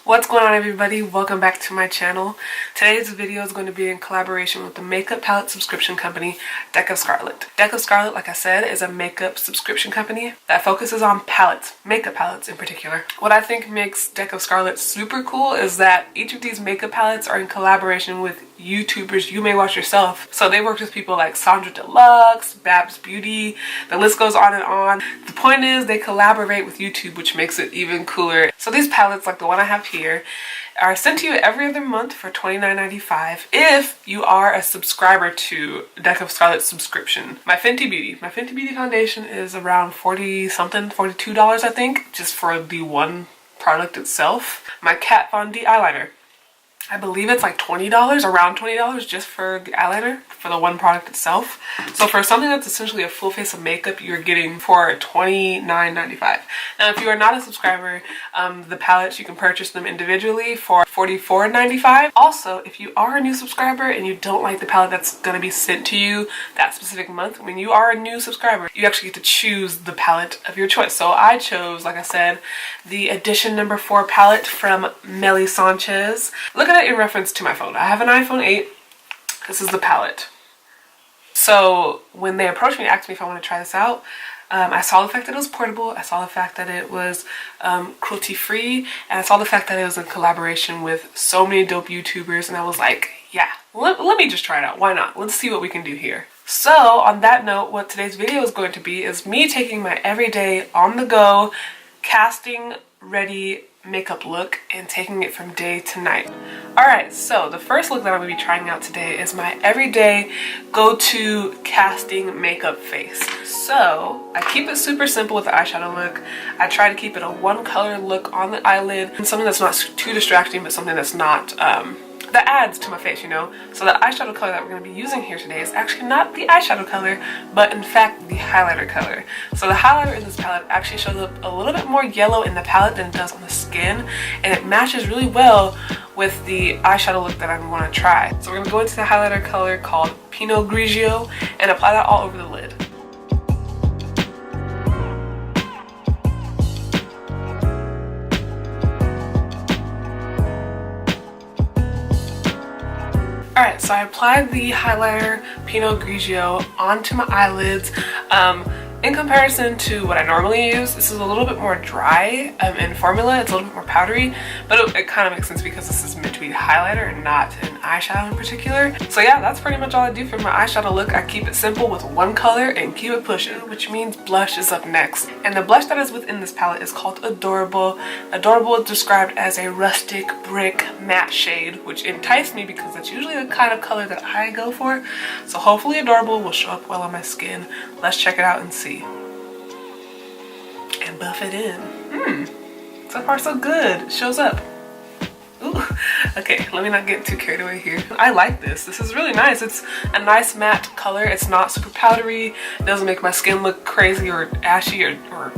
What's going on, everybody? Welcome back to my channel. Today's video is going to be in collaboration with the makeup palette subscription company Scarlet. Scarlet, like I said, is a makeup subscription company that focuses on palettes, makeup palettes in particular. What I think makes Scarlet super cool is that each of these makeup palettes are in collaboration with YouTubers you may watch yourself. So they worked with people like Sandra Deluxe, Babs Beauty, the list goes on and on. The point is they collaborate with YouTube, which makes it even cooler. So these palettes, like the one I have here, are sent to you every other month for $29.95 if you are a subscriber to Scarlet subscription. My Fenty Beauty foundation is around 40 something, $42 I think, just for the one product itself. My Kat Von D eyeliner, I believe it's like $20, around $20 just for the eyeliner, for the one product itself. So for something that's essentially a full face of makeup, you're getting for $29.95. Now, if you are not a subscriber, the palettes, you can purchase them individually for $44.95. Also, if you are a new subscriber and you don't like the palette that's going to be sent to you that specific month, when you are a new subscriber, you actually get to choose the palette of your choice. So I chose, like I said, the edition number 4 palette from Melly Sanchez. Look at in reference to my phone. I have an iPhone 8. This is the palette. So when they approached me and asked me if I want to try this out, I saw the fact that it was portable, I saw the fact that it was cruelty free, and I saw the fact that it was in collaboration with so many dope YouTubers, and I was like, yeah, let me just try it out. Why not? Let's see what we can do here. So on that note, what today's video is going to be is me taking my everyday on the go casting ready makeup look and taking it from day to night. Alright, so the first look that I'm going to be trying out today is my everyday go-to casting makeup face. So I keep it super simple with the eyeshadow look. I try to keep it a one color look on the eyelid, and something that's not too distracting, but something that's not that adds to my face, you know. So the eyeshadow color that we're going to be using here today is actually not the eyeshadow color, but in fact the highlighter color. So the highlighter in this palette actually shows up a little bit more yellow in the palette than it does on the skin, and it matches really well with the eyeshadow look that I want to try. So we're going to go into the highlighter color called Pinot Grigio and apply that all over the lid. Alright, so I applied the highlighter Pinot Grigio onto my eyelids. In comparison to what I normally use, this is a little bit more dry in formula. It's a little bit more powdery, but it kind of makes sense because this is meant to be a highlighter and not an eyeshadow in particular. So yeah, that's pretty much all I do for my eyeshadow look. I keep it simple with one color and keep it pushing, which means blush is up next. And the blush that is within this palette is called Adorable. Adorable is described as a rustic brick matte shade, which enticed me because that's usually the kind of color that I go for. So hopefully Adorable will show up well on my skin. Let's check it out and see. And buff it in. So far so good. It shows up. Ooh. Okay, let me not get too carried away here. I like this. This is really nice. It's a nice matte color. It's not super powdery. It doesn't make my skin look crazy or ashy or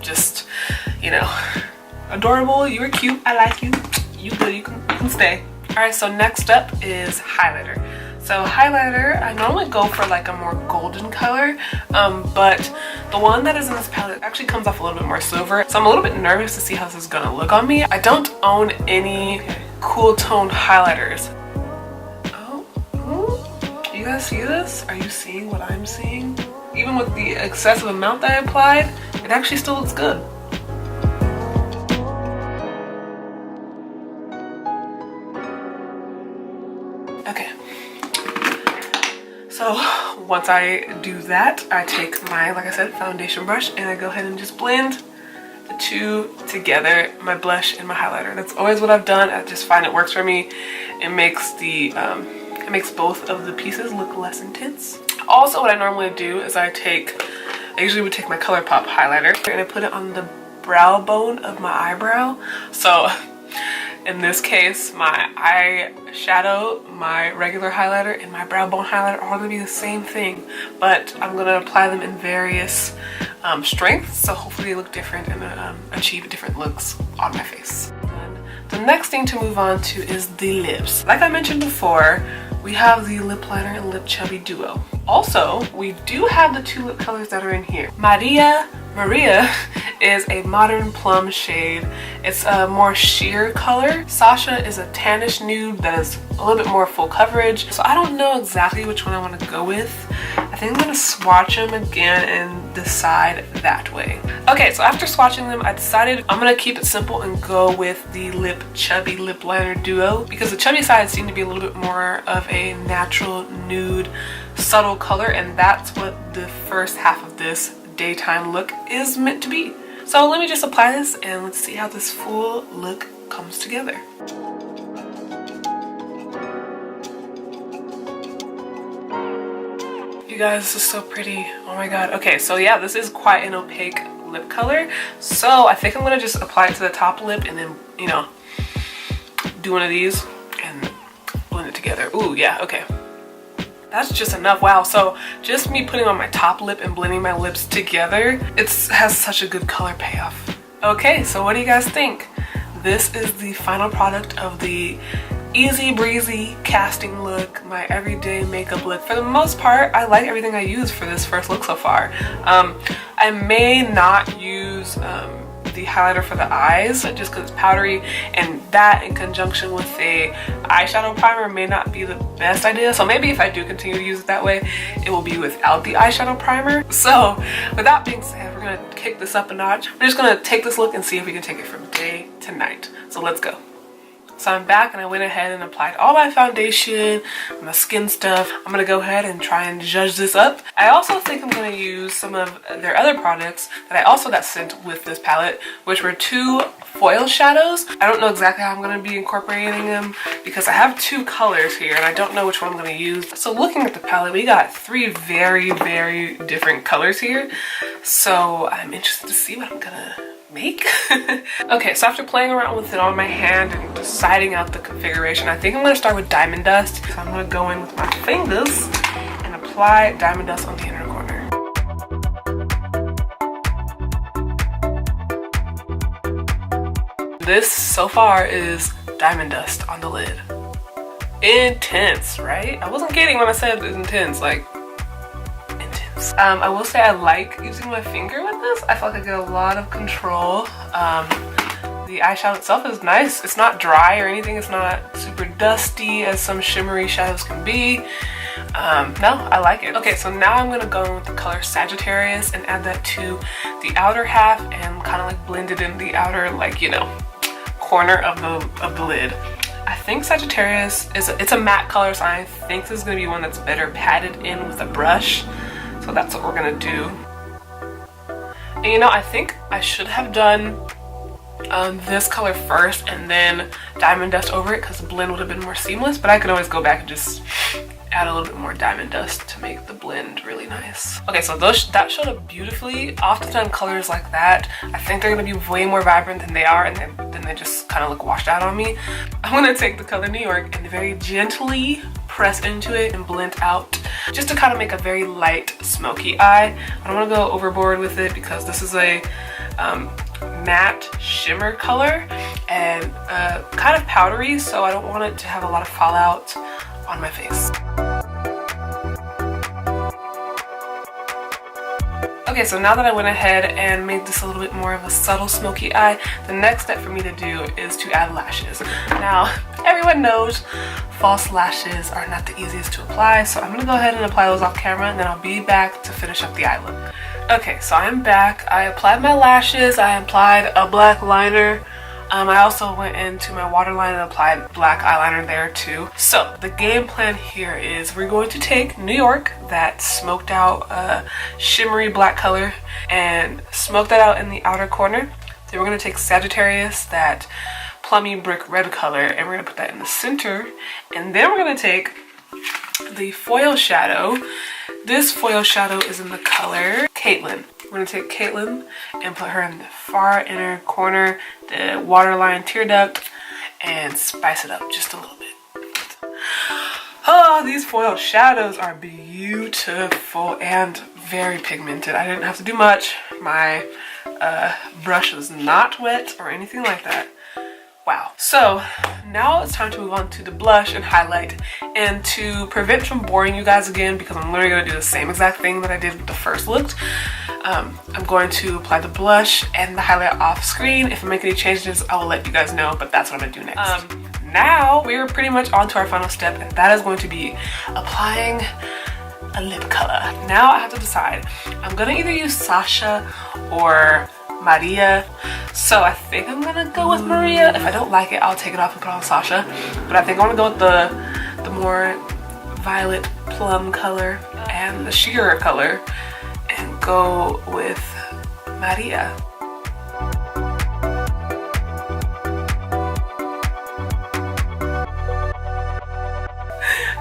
just, you know. Adorable. You are cute. I like you. You good. You can stay. Alright, so next up is highlighter. So highlighter, I normally go for like a more golden color, but the one that is in this palette actually comes off a little bit more silver. So I'm a little bit nervous to see how this is gonna look on me. I don't own any cool tone highlighters. Oh, you guys see this? Are you seeing what I'm seeing? Even with the excessive amount that I applied, it actually still looks good. Okay. So once I do that, I take my, like I said, foundation brush and I go ahead and just blend the two together, my blush and my highlighter. That's always what I've done. I just find it works for me. It makes the it makes both of the pieces look less intense. Also, what I normally do is I usually would take my ColourPop highlighter and I put it on the brow bone of my eyebrow. So in this case, my eyeshadow, my regular highlighter, and my brow bone highlighter are going to be the same thing, but I'm going to apply them in various strengths, so hopefully they look different and achieve different looks on my face. And the next thing to move on to is the lips. Like I mentioned before, we have the lip liner and lip chubby duo. Also, we do have the two lip colors that are in here. Maria Maria is a modern plum shade. It's a more sheer color. Sasha is a tannish nude that is a little bit more full coverage. So I don't know exactly which one I want to go with. I think I'm going to swatch them again and decide that way. Okay, so after swatching them, I decided I'm going to keep it simple and go with the Chubby Lip Liner Duo, because the chubby side seemed to be a little bit more of a natural nude subtle color, and that's what the first half of this daytime look is meant to be. So let me just apply this and let's see how this full look comes together. You guys, this is so pretty. Oh my god. Okay, so yeah, this is quite an opaque lip color. So I think I'm gonna just apply it to the top lip and then, you know, do one of these and blend it together. Ooh, yeah, okay. That's just enough. Wow, so just me putting on my top lip and blending my lips together, it has such a good color payoff. Okay, so what do you guys think? This is the final product of the easy breezy casting look, my everyday makeup look. For the most part, I like everything I use for this first look so far. I may not use the highlighter for the eyes just because it's powdery, and that in conjunction with a eyeshadow primer may not be the best idea. So maybe if I do continue to use it that way, it will be without the eyeshadow primer. So with that being said, we're gonna kick this up a notch. We're just gonna take this look and see if we can take it from day to night. So let's go. So I'm back and I went ahead and applied all my foundation, my skin stuff. I'm gonna go ahead and try and judge this up. I also think I'm gonna use some of their other products that I also got sent with this palette, which were 2 foil shadows. I don't know exactly how I'm gonna be incorporating them because I have 2 colors here and I don't know which one I'm gonna use. So looking at the palette, we got 3 very, very different colors here. So I'm interested to see what I'm gonna make. Okay, so after playing around with it on my hand and deciding out the configuration, I think I'm going to start with Diamond Dust. So I'm going to go in with my fingers and apply Diamond Dust on the inner corner. This so far is Diamond Dust on the lid. Intense, right? I wasn't kidding when I said intense, like intense. I will say I like using my finger with this. I feel like I get a lot of control. The eyeshadow itself is nice. It's not dry or anything. It's not super dusty as some shimmery shadows can be. No, I like it. Okay, so now I'm gonna go in with the color Sagittarius and add that to the outer half and kind of like blend it in the outer, like, you know, corner of the lid. I think Sagittarius it's a matte color, so I think this is gonna be one that's better patted in with a brush. So that's what we're gonna do. And you know, I think I should have done this color first and then Diamond Dust over it because the blend would have been more seamless, but I could always go back and just add a little bit more Diamond Dust to make the blend really nice. Okay, so that showed up beautifully. Oftentimes colors like that, I think they're gonna be way more vibrant than they are, and then they just kind of look washed out on me. I'm gonna take the color New York and very gently press into it and blend out just to kind of make a very light smoky eye. I don't want to go overboard with it because this is a matte shimmer color and kind of powdery, so I don't want it to have a lot of fallout on my face. Okay, so now that I went ahead and made this a little bit more of a subtle smoky eye, the next step for me to do is to add lashes. Now, everyone knows false lashes are not the easiest to apply, so I'm gonna go ahead and apply those off camera and then I'll be back to finish up the eye look. Okay, so I'm back. I applied my lashes, I applied a black liner. I also went into my waterline and applied black eyeliner there too. So the game plan here is we're going to take New York, that smoked out shimmery black color, and smoke that out in the outer corner. Then we're going to take Sagittarius, that plummy brick red color, and we're going to put that in the center. And then we're going to take the foil shadow. This foil shadow is in the color Caitlin. We're going to take Caitlin and put her in the far inner corner, the waterline tear duct, and spice it up just a little bit. Oh, these foil shadows are beautiful and very pigmented. I didn't have to do much. My brush was not wet or anything like that. Wow. So now it's time to move on to the blush and highlight. And to prevent from boring you guys again, because I'm literally going to do the same exact thing that I did with the first look, I'm going to apply the blush and the highlight off screen. If I make any changes, I will let you guys know, but that's what I'm going to do next. Now we're pretty much on to our final step, and that is going to be applying a lip color. Now I have to decide. I'm gonna either use Sasha or Maria. So I think I'm gonna go with Maria. If I don't like it, I'll take it off and put on Sasha. But I think I'm gonna go with the more violet plum color and the sheerer color and go with Maria.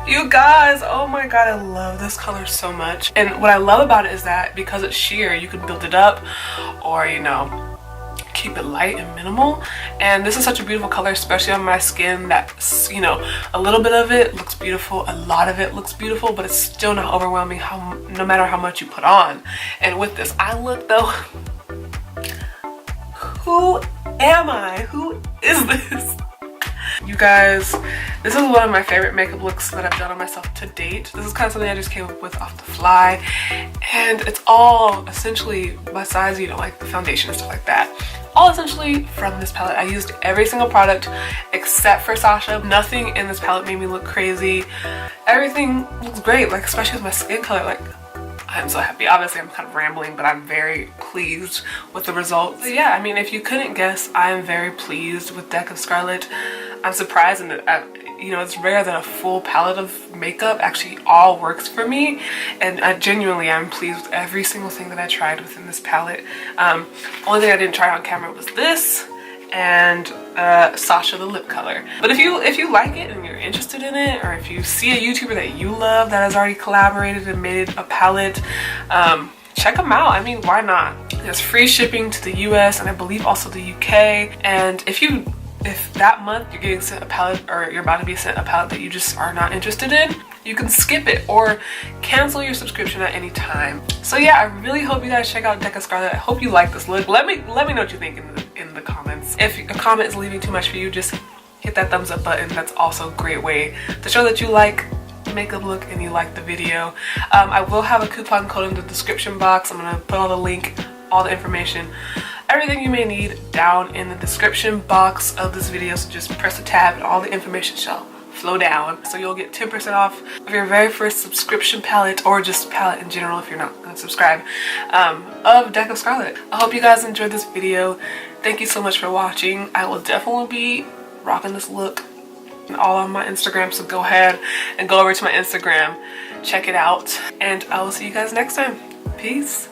You guys, oh my god, I love this color so much. And what I love about it is that because it's sheer, you can build it up or, you know, keep it light and minimal. And this is such a beautiful color, especially on my skin, that, you know, a little bit of it looks beautiful, a lot of it looks beautiful, but it's still not overwhelming no matter how much you put on. And with this eye look though, who am I? Who is this? You guys, this is one of my favorite makeup looks that I've done on myself to date. This is kind of something I just came up with off the fly, and it's all essentially, besides, you know, like the foundation and stuff like that, all essentially from this palette. I used every single product except for Sasha. Nothing in this palette made me look crazy. Everything looks great, like especially with my skin color. Like, I'm so happy. Obviously, I'm kind of rambling, but I'm very pleased with the results. So yeah, I mean, if you couldn't guess, I am very pleased with Deck of Scarlet. I'm surprised, and you know, it's rare that a full palette of makeup actually all works for me. And genuinely, I'm pleased with every single thing that I tried within this palette. Only thing I didn't try on camera was this and Sasha the lip color. But if you like it and you're interested in it, or if you see a YouTuber that you love that has already collaborated and made a palette, check them out. I mean, why not? There's free shipping to the US and I believe also the UK. And if that month you're getting sent a palette, or you're about to be sent a palette that you just are not interested in, you can skip it or cancel your subscription at any time. So yeah, I really hope you guys check out Deck of Scarlet. I hope you like this look. Let me know what you think in the comments. If a comment is leaving too much for you, just hit that thumbs up button. That's also a great way to show that you like the makeup look and you like the video. I will have a coupon code in the description box. I'm gonna put all the link, all the information, everything you may need down in the description box of this video. So just press the tab and all the information shall flow down. So you'll get 10% off of your very first subscription palette, or just palette in general if you're not going to subscribe, of Deck of Scarlet. I hope you guys enjoyed this video. Thank you so much for watching. I will definitely be rocking this look all on my Instagram, so go ahead and go over to my Instagram, check it out, and I will see you guys next time. Peace.